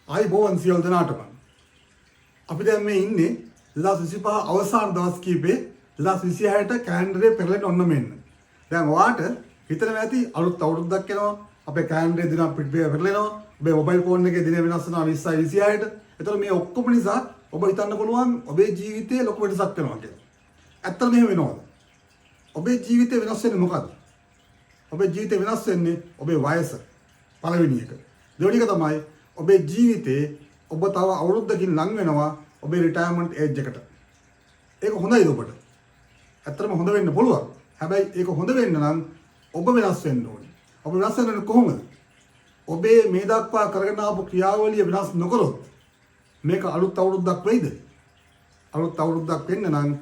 ආයි බෝවන් සියලු දෙනාටම. අපි දැන් මේ ඉන්නේ 2025 අවසාන දවස් කීපේ 2026ට කැලෙන්ඩරේ පෙරලෙන්න ඔන්න මෙන්න. දැන් ඔයාට හිතනවා ඇති අලුත් අවුරුද්දක් එනවා. අපේ කැලෙන්ඩරේ දින පෙරලෙනවා. ඔබේ මොබයිල් ෆෝන් එකේ දින වෙනස් වෙනවා 20යි 26ට. ඒතකොට මේ ඔක්කොම නිසා ඔබ හිතන්න පුළුවන් ඔබේ ජීවිතේ ලොකු වෙනසක් වෙනවා කියලා. ඇත්තටම එහෙම වෙනවද? ඔබේ ජීවිතේ වෙනස් වෙන්නේ මොකද්ද? ඔබේ ජීවිතේ වෙනස් වෙන්නේ ඔබේ වයස. පළවෙනි එක. දෙවෙනි එක තමයි ඔබේ ජීවිතේ ඔබ තව අවුරුද්දකින් ලං වෙනවා ඔබේ රිටයර්මන්ට් ඒජ් එකට. ඒක හොඳයිද ඔබට? ඇත්තටම හොඳ වෙන්න පුළුවන්. හැබැයි ඒක හොඳ වෙන්න නම් ඔබ වෙනස් වෙන්න ඕනේ. ඔබ වෙනස් වෙන්නේ කොහොමද? ඔබේ මේ දක්වා කරගෙන ආපු ක්‍රියාවලිය වෙනස් නොකරොත් මේක අලුත් අවුරුද්දක් වෙයිද? අලුත් අවුරුද්දක් වෙන්න නම්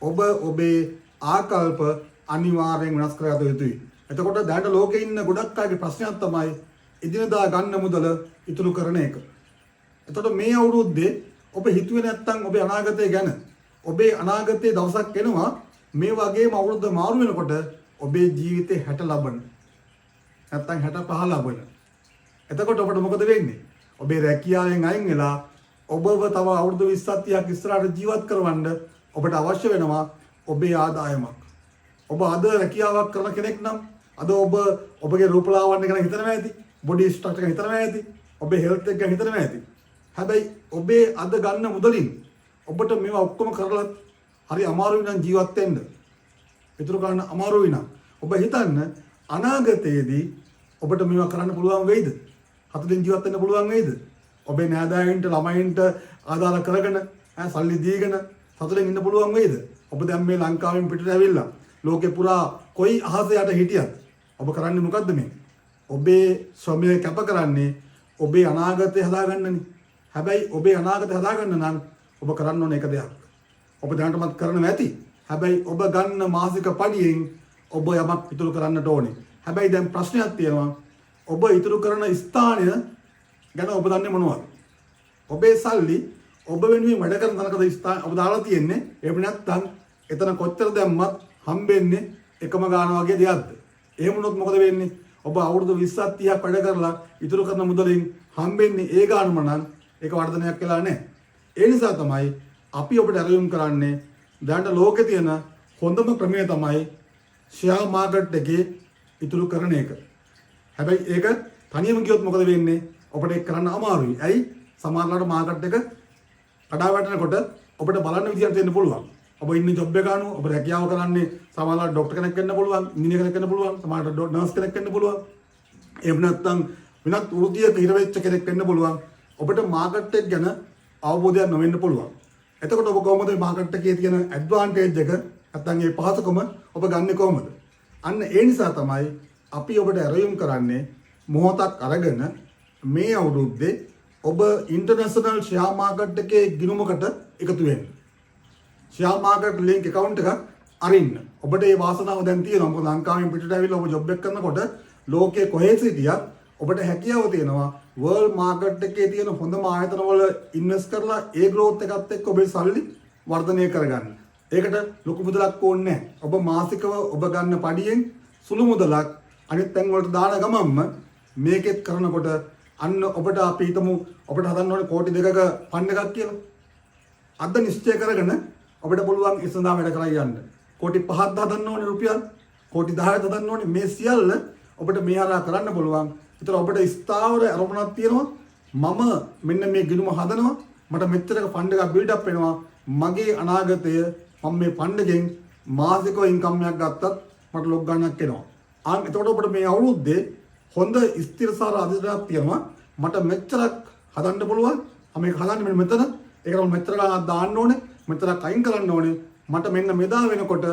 ඔබ ඔබේ ආකල්ප අනිවාර්යෙන් වෙනස් කරගත යුතුයි. එතකොට දැනට ලෝකේ ඉන්න ගොඩක් අයගේ ප්‍රශ්නයක් තමයි එදිනදා ගන්න මුදල ඉතුරු කරන එක. එතකොට මේ අවුරුද්දේ ඔබ හිතුවේ නැත්නම් ඔබේ අනාගතය ගැන ඔබේ අනාගතයේ දවසක් එනවා මේ වගේම අවුරුද්ද මාරු වෙනකොට ඔබේ ජීවිතේ 60 ලබන නැත්නම් 65 ලබන. එතකොට ඔබට මොකද වෙන්නේ? ඔබේ රැකියාවෙන් අයින් වෙලා ඔබව තව අවුරුදු 20ක් 30ක් ඉස්සරහට ජීවත් කරවන්න ඔබට අවශ්‍ය වෙනවා ඔබේ ආදායමක්. ඔබ අද රැකියාවක් කරන කෙනෙක් නම් අද ඔබ ඔබගේ රූපලාවන්‍ය ගැන හිතනවා ඇති, බොඩි ස්ට්‍රක්චර් ගැන හිතනවා ඇති, ඔබේ හෙල්ත් එක ගැන හිතනවා ඇති. හැබැයි ඔබේ අද ගන්න මුදලින් ඔබට මේවා ඔක්කොම කරලා හරි අමාරුයි නම් ජීවත් වෙන්න. ඒතර ගන්න අමාරුයි නම් ඔබ හිතන්න අනාගතයේදී ඔබට මේවා කරන්න පුළුවන් වෙයිද? හතෙන් ජීවත් වෙන්න පුළුවන් වෙයිද? ඔබේ නෑදෑයන්ට ළමයින්ට ආදාළ කරගෙන සල්ලි දීගෙන සතුටින් ඉන්න පුළුවන් වෙයිද? ඔබ දැන් මේ ලංකාවෙන් පිටට ඇවිල්ලා ලෝකේ පුරා කොයි අහස යට හිටියත් ඔබ කරන්නේ මොකද්ද මේ? ඔබේ ශ්‍රමය කැප කරන්නේ ඔබේ අනාගතය හදාගන්නනේ. හැබැයි ඔබේ අනාගතය හදාගන්න නම් ඔබ කරන්න ඕන එක දෙයක්. ඔබ දැනටමත් කරනවා ඇති. හැබැයි ඔබ ගන්න මාසික පඩියෙන් ඔබ යමක් ඉතුරු කරන්නට ඕනේ. හැබැයි දැන් ප්‍රශ්නයක් තියෙනවා. ඔබ ඉතුරු කරන ස්ථානය ගැන ඔබ දන්නේ මොනවද? ඔබේ සල්ලි ඔබ වෙනුවෙන් වැඩ කරන තැනකද ඔබ දාලා තියෙන්නේ? එහෙම නැත්නම් එතන කොච්චර දැම්මත් හම්බෙන්නේ එකම ගාන වගේ දෙයක්ද? එහෙම වුණොත් මොකද වෙන්නේ? ඔබ අවුරුදු 20ක් 30ක් වැඩ කරලා ඉතුරු කරන මුදලින් හම්බෙන්නේ ඒ ගානම නම් ඒක වර්ධනයක් වෙලා නැහැ. ඒ නිසා තමයි අපි ඔබට ඇරයුම් කරන්නේ දැනට ලෝකේ තියෙන හොඳම ක්‍රමය තමයි ෂෙයා මාකට් එකේ ඉතුරු කරන එක. හැබැයි ඒක තනියම ගියොත් මොකද වෙන්නේ? ඔබට ඒක කරන්න අමාරුයි. ඇයි? සමහරවිට මාකට් එක කඩා වැටෙනකොට ඔබට බලන්න විදියක් දෙන්න පුළුවන්. ඔබ ඉන්නේ ජොබ් එක අනුව ඔබ රැකියාව කරන්නේ සමහරවිට ડોක්ටර් කෙනෙක් වෙන්න පුළුවන්, ඉංජිනේර කෙනෙක් වෙන්න පුළුවන්, සමහරවිට නර්ස් කෙනෙක් වෙන්න පුළුවන්. එහෙම නැත්නම් වෙනත් වෘත්තියක හිර වෙච්ච කෙනෙක් වෙන්න පුළුවන්. ඔබට මාකට් එක ගැන අවබෝධයක් නොවෙන්න පුළුවන්. එතකොට ඔබ කොහොමද මේ මාකට් එකේ තියෙන ඇඩ්වාන්ටේජ් එක නැත්නම් මේ පහසුකම ඔබ ගන්නෙ කොහොමද? අන්න ඒ නිසා තමයි අපි ඔබට ඇරයුම් කරන්නේ මොහොතක් අරගෙන මේ අවුරුද්දේ ඔබ ඉන්ටර්නැෂනල් ෂෙයා මාකට් එකේ ගිණුමකට එකතු වෙන්න. ෂෙයා මාකට් ලින්ක් account එකක් අරින්න. ඔබට මේ වාසනාව දැන් තියෙනවා. මොකද ලංකාවෙන් පිටට ඇවිල්ලා ඔබ ජොබ් එක කරනකොට ලෝකයේ කොහේ සිටියත් ඔබට හැකියාව තියෙනවා වර්ල්ඩ් මාකට් එකේ තියෙන හොඳම ආයතන වල ඉන්වෙස්ට් කරලා ඒ growth එකත් එක්ක ඔබේ සල්ලි වර්ධනය කරගන්න. ඒකට ලොකු මුදලක් ඕනේ නැහැ. ඔබ මාසිකව ඔබ ගන්න පඩියෙන් සුළු මුදලක් අනිත් තැන් වලට දාන ගමන්ම මේකෙත් කරනකොට අන්න ඔබට අපි හිතමු ඔබට හදන්න ඕනේ කෝටි 2ක ෆන්ඩ් එකක් කියලා. අද නිශ්චය කරගෙන ඔබට පුළුවන් ඉස්සඳා වැඩ කරලා යන්න. කෝටි 5ක් හදන්න ඕනේ රුපියල්. කෝටි 10ක් හදන්න ඕනේ. මේ සියල්ල ඔබට මේ හරහා කරන්න පුළුවන්. ඒතර ඔබට ස්ථාවර අරමුණක් තියෙනවා. මම මෙන්න මේ ගිණුම හදනවා. මට මෙච්චරක ෆන්ඩ් එකක් බිල්ඩ් අප් වෙනවා. මගේ අනාගතය මම මේ ෆන්ඩ් එකෙන් මාසිකව ඉන්කම් එකක් ගත්තත් මට ලොක් ගන්නක් එනවා. එතකොට ඔබට මේ අවුරුද්දේ හොඳ ස්ථිරසාර අධිෂ්ඨානයක් තියෙනවා. මට මෙච්චරක් හදන්න පුළුවන්. මම මේක හදන්නේ මෙන්න මෙතන. ඒකට මම මෙච්චර ගාණක් දාන්න ඕනේ. මෙච්චරක් අයින් කරන්න ඕනේ. මට මෙන්න මෙදා වෙනකොට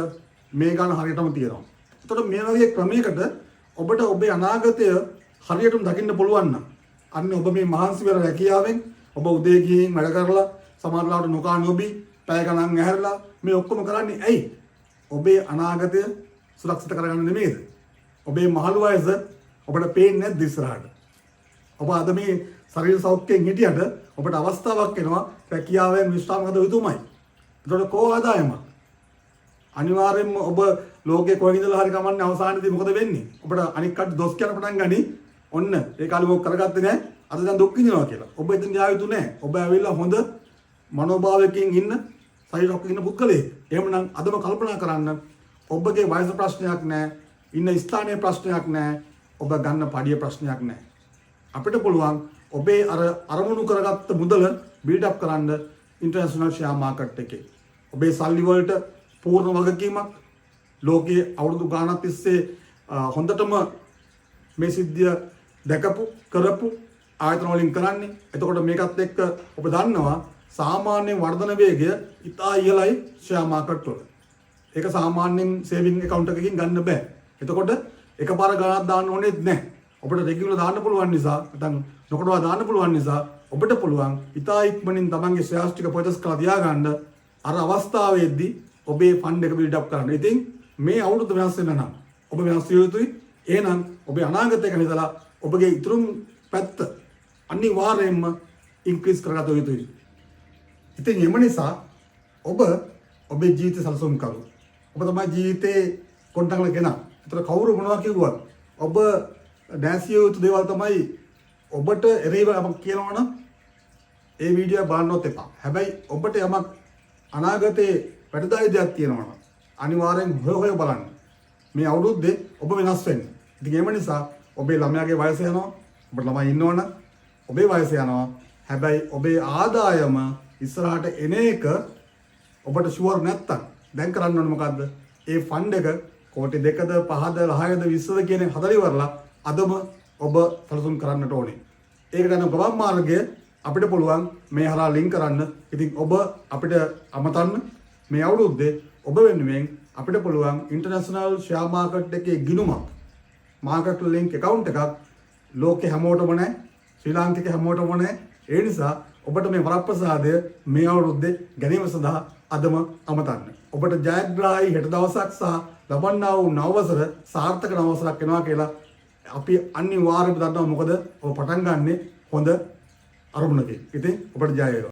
මේ ගාණ හරියටම තියෙනවා. එතකොට මේ වගේ ක්‍රමයකට ඔබට ඔබේ අනාගතය හරියටම දකින්න පුළුවන් නම් අන්න ඔබ මේ මහන්සි වෙන රැකියාවෙන් ඔබ උදේ ගිහින් වැඩ කරලා සමහරවිට නොකා නොබී පැය ගණන් ඇහැරලා මේ ඔක්කොම කරන්නේ ඇයි? ඔබේ අනාගතය සුරක්ෂිත කරගන්න නෙමෙයිද? ඔබේ මහලු වයස ඔබට පේන්නේ නැද්ද ඉස්සරහට? ඔබ අද මේ ශරීර සෞඛ්‍යයෙන් හිටියට ඔබට අවස්ථාවක් එනවා රැකියාවෙන් විශ්‍රාම ගත යුතුමයි. ඒකට කෝ ආදායම අනිවාර්යයෙන්ම ඔබ ලෝකේ කොහෙද ඉඳලා හරි කමන්නේ අවසානයේදී මොකද වෙන්නේ? ඔබට අනික් කට්ටිය දොස් කියන පටන් ගනි. ඔන්න ඒ කාලේ මොකක් කරගත්තේ නැහැ. අද දැන් දුක් විඳිනවා කියලා. ඔබ එතන යා යුතු නැහැ. ඔබ ඇවිල්ලා හොඳ මනෝභාවයකින් ඉන්න ශරීරයක් ඉන්න පුද්ගලයෙක්. එහෙමනම් අදම කල්පනා කරන්න ඔබගේ වයස ප්‍රශ්නයක් නැහැ. ඉන්න ස්ථානයේ ප්‍රශ්නයක් නැහැ. ඔබ ගන්න පඩිය ප්‍රශ්නයක් නැහැ. අපිට පුළුවන් ඔබේ අරමුණු කරගත්ත මුදල බිල්ඩ් අප් කරන්න ඉන්ටර්නැෂනල් ෂෙයා මාකට් එකේ. ඔබේ සල්ලි වලට පූර්ණ වගකීමක් ලෝකයේ අවුරුදු ගාණක් තිස්සේ හොඳටම මේ සිද්ධිය දැකපු කරපු ආයතන වලින් කරන්නේ. එතකොට මේකත් එක්ක ඔබ දන්නවා සාමාන්‍ය වර්ධන වේගය ඉතා ඉහළයි ෂෙයා මාකට් වල. ඒක සාමාන්‍යයෙන් සේවිං account එකකින් ගන්න බෑ. එතකොට එකපාර ගණනක් දාන්න ඕනෙත් නැහැ. ඔබට රෙගියුලර් දාන්න පුළුවන් නිසා නැත්නම් නොකඩවා දාන්න පුළුවන් නිසා ඔබට පුළුවන් ඉතා ඉක්මනින් තමන්ගේ ෂෙයාර්ස් ටික පර්චේස් කරලා තියාගන්න අර අවස්ථාවේදී ඔබේ ෆන්ඩ් එක බිල්ඩ් අප් කරන්න. ඉතින් මේ අවුරුද්ද වෙනස් වෙන නම් ඔබ වෙනස් විය යුතුයි. එහෙනම් ඔබේ අනාගතය ගැන හිතලා ඔබගේ ඉතුරුම් පැත්ත අනිවාර්යයෙන්ම ඉන්ක්‍රීස් කරගත යුතුයි. ඉතින් එම නිසා ඔබ ඔබේ ජීවිත සලසුම් කරු. ඔබ තමයි ජීවිතේ කොණ්ඩංගල කෙනා. ඒතර කවුරු මොනවා කිව්වත් ඔබ දැසිය යුතු දේවල් තමයි ඔබට එරෙහිව යමක් කියනවනම් ඒ වීඩියෝ බලන්නත් එපා. හැබැයි ඔබට යමක් අනාගතේ වැඩදායි දෙයක් තියෙනවනම් අනිවාර්යෙන් හොය බලන්න. මේ අවුරුද්දේ ඔබ වෙනස් වෙන්න. ඉතින් ඒ නිසා ඔබේ ළමයාගේ වයස යනවා. ඔබට ළමයි ඉන්නවනම් ඔබේ වයස යනවා. හැබැයි ඔබේ ආදායම ඉස්සරහට එන එක ඔබට ෂුවර් නැත්තම් දැන් කරන්න ඕනේ මොකද්ද? ඒ ෆන්ඩ් එක කෝටි 2ද 5ද 10ද 20ද කියන හදලා ඉවරලා අදම ඔබ සැලසුම් කරන්නට ඕනේ. ඒකට යන ගමන් මාර්ගය අපිට පුළුවන් මේ හරහා ලින්ක් කරන්න. ඉතින් ඔබ අපිට අමතන්න මේ අවුරුද්දේ ඔබ වෙනුවෙන් අපිට පුළුවන් ඉන්ටර්නැෂනල් ෂෙයා මාකට් එකේ ගිණුමක් මාකට් ලින්ක් account එකක් ලෝකේ හැමෝටම නැහැ. ශ්‍රී ලාංකික හැමෝටම නැහැ. ඒ නිසා ඔබට මේ වරප්‍රසාදය මේ අවුරුද්දේ ගැනීම සඳහා අදම අමතන්න. ඔබට ජයග්‍රාහී හෙට දවසක් සහ ලබන්නා වූ නවවසර සාර්ථක නවවසරක් වෙනවා කියලා අපි අනිවාර්යයෙන්ම දන්නවා. මොකද ඔබ පටන් ගන්නෙ හොඳ අරමුණකින්. ඉතින් ඔබට ජය වේවා.